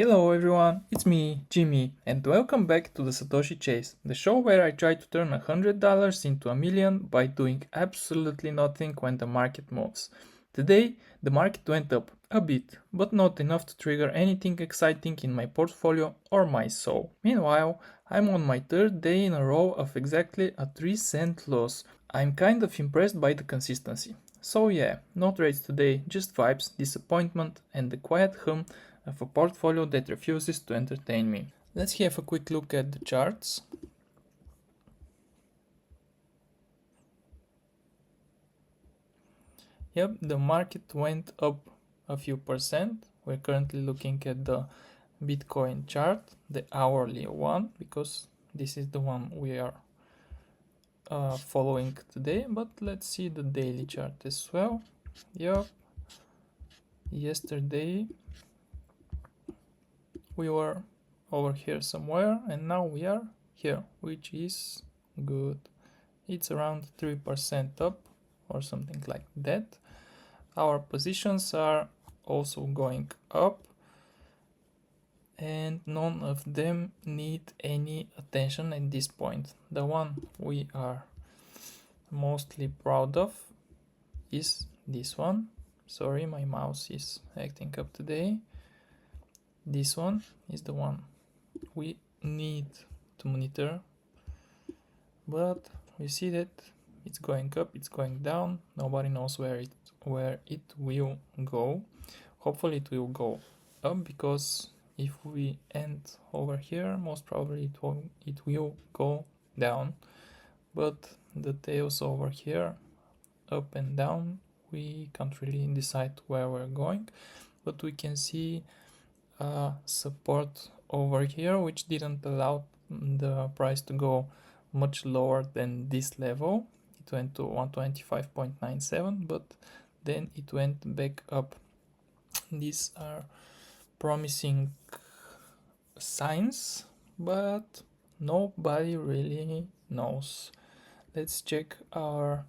Hello everyone, it's me, Jimmy, and welcome back to the Satoshi Chase, the show where I try to turn $100 into a million by doing absolutely nothing when the market moves. Today, the market went up a bit, but not enough to trigger anything exciting in my portfolio or my soul. Meanwhile, I'm on my third day in a row of exactly a 3-cent loss. I'm kind of impressed by the consistency. So yeah, no trades today, just vibes, disappointment, and the quiet hum of a portfolio that refuses to entertain me. Let's have a quick look at the charts. Yep, the market went up a few percent. We're currently looking at the Bitcoin chart, the hourly one, because this is the one we are following today. But let's see the daily chart as well. Yep, yesterday we were over here somewhere and now we are here, which is good. It's around 3% up or something like that. Our positions are also going up and none of them need any attention at this point. The one we are mostly proud of is this one. Sorry, my mouse is acting up today. This one is the one we need to monitor, but we see that it's going up, it's going down. Nobody knows where it will go. Hopefully it will go up, because if we end over here, most probably it will go down. But the tails over here, up and down, we can't really decide where we're going, but we can see support over here, which didn't allow the price to go much lower than this level. It went to 125.97, but then it went back up. These are promising signs, but nobody really knows. Let's check our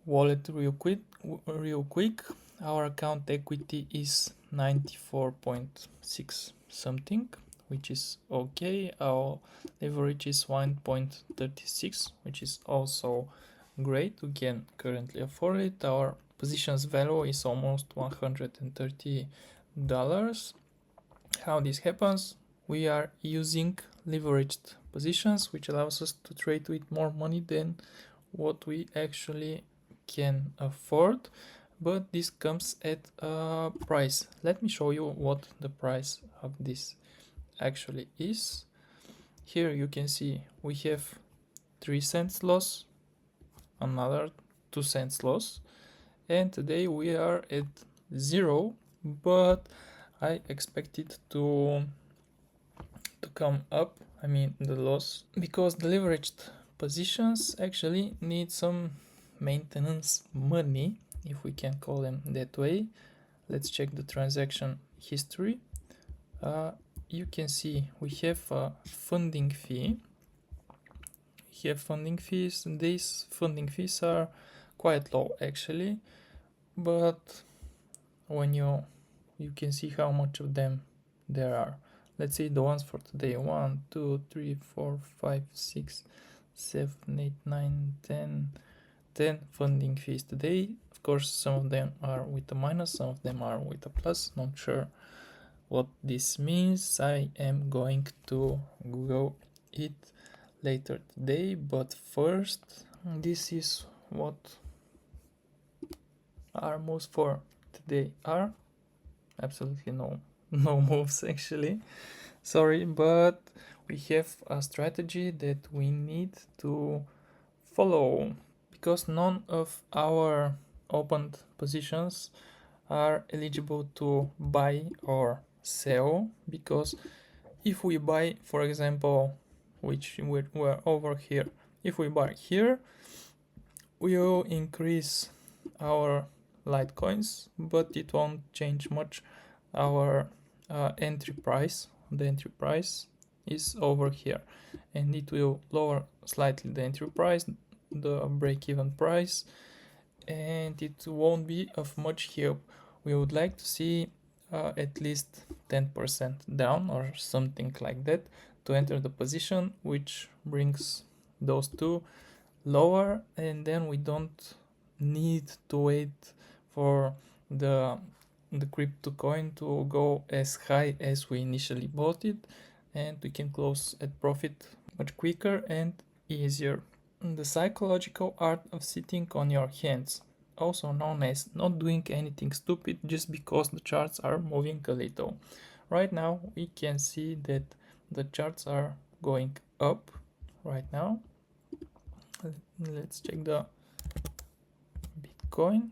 wallet real quick. Our account equity is 94.6 something, which is okay. Our leverage is 1.36, which is also great. We can currently afford it. Our positions value is almost $130. How this happens? We are using leveraged positions, which allows us to trade with more money than what we actually can afford, but this comes at a price. Let me show you what the price of this actually is. Here you can see we have 3 cents loss, another 2 cents loss, and today we are at 0, but I expect it to come up, I mean the loss, because the leveraged positions actually need some maintenance money, if we can call them that way. Let's check the transaction history. You can see we have a funding fee. We have funding fees. These funding fees are quite low actually, but when you can see how much of them there are. Let's see the ones for today. 1, 2, 3, 4, 5, 6, 7, 8, 9, 10 funding fees today. Of course, some of them are with a minus, some of them are with a plus. Not sure what this means. I am going to Google it later today, but first, this is what our moves for today are. Absolutely no moves actually. Sorry, but we have a strategy that we need to follow, because none of our opened positions are eligible to buy or sell, because if we buy, for example, which we're over here, if we buy here, we will increase our Litecoins, but it won't change much our entry price. The entry price is over here, and it will lower slightly the entry price, the break-even price, and it won't be of much help. We would like to see at least 10% down or something like that to enter the position, which brings those two lower, and then we don't need to wait for the crypto coin to go as high as we initially bought it, and we can close at profit much quicker and easier. The psychological art of sitting on your hands, also known as not doing anything stupid just because the charts are moving a little. Right now we can see that the charts are going up right now. Let's check the Bitcoin.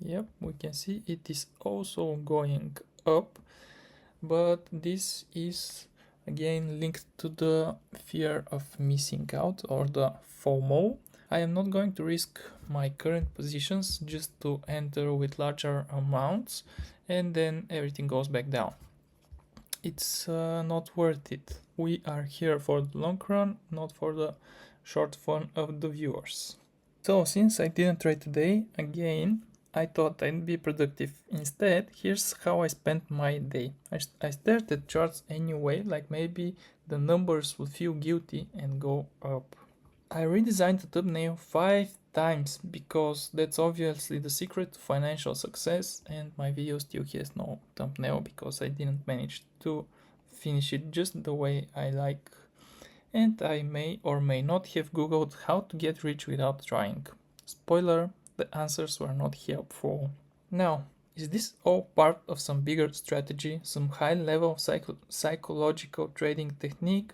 Yep, we can see it is also going up, but this is again linked to the fear of missing out, or the FOMO. I am not going to risk my current positions just to enter with larger amounts and then everything goes back down. It's not worth it. We are here for the long run, not for the short fun of the viewers. So since I didn't trade today, again, I thought I'd be productive. Instead, here's how I spent my day. I stared at charts anyway, like maybe the numbers would feel guilty and go up. I redesigned the thumbnail 5 times because that's obviously the secret to financial success, and my video still has no thumbnail because I didn't manage to finish it just the way I like. And I may or may not have googled how to get rich without trying. Spoiler, the answers were not helpful. Now, is this all part of some bigger strategy, some high-level psychological trading technique,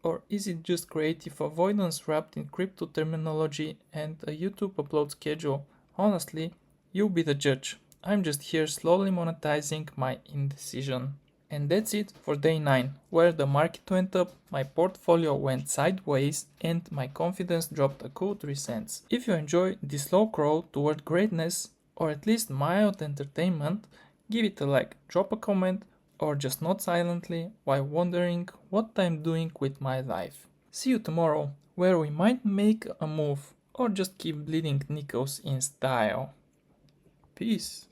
or is it just creative avoidance wrapped in crypto terminology and a YouTube upload schedule? Honestly, you be the judge. I'm just here slowly monetizing my indecision. And that's it for day 9, where the market went up, my portfolio went sideways, and my confidence dropped a cool 3 cents. If you enjoy this slow crawl toward greatness, or at least mild entertainment, give it a like, drop a comment, or just nod silently while wondering what I'm doing with my life. See you tomorrow, where we might make a move, or just keep bleeding nickels in style. Peace.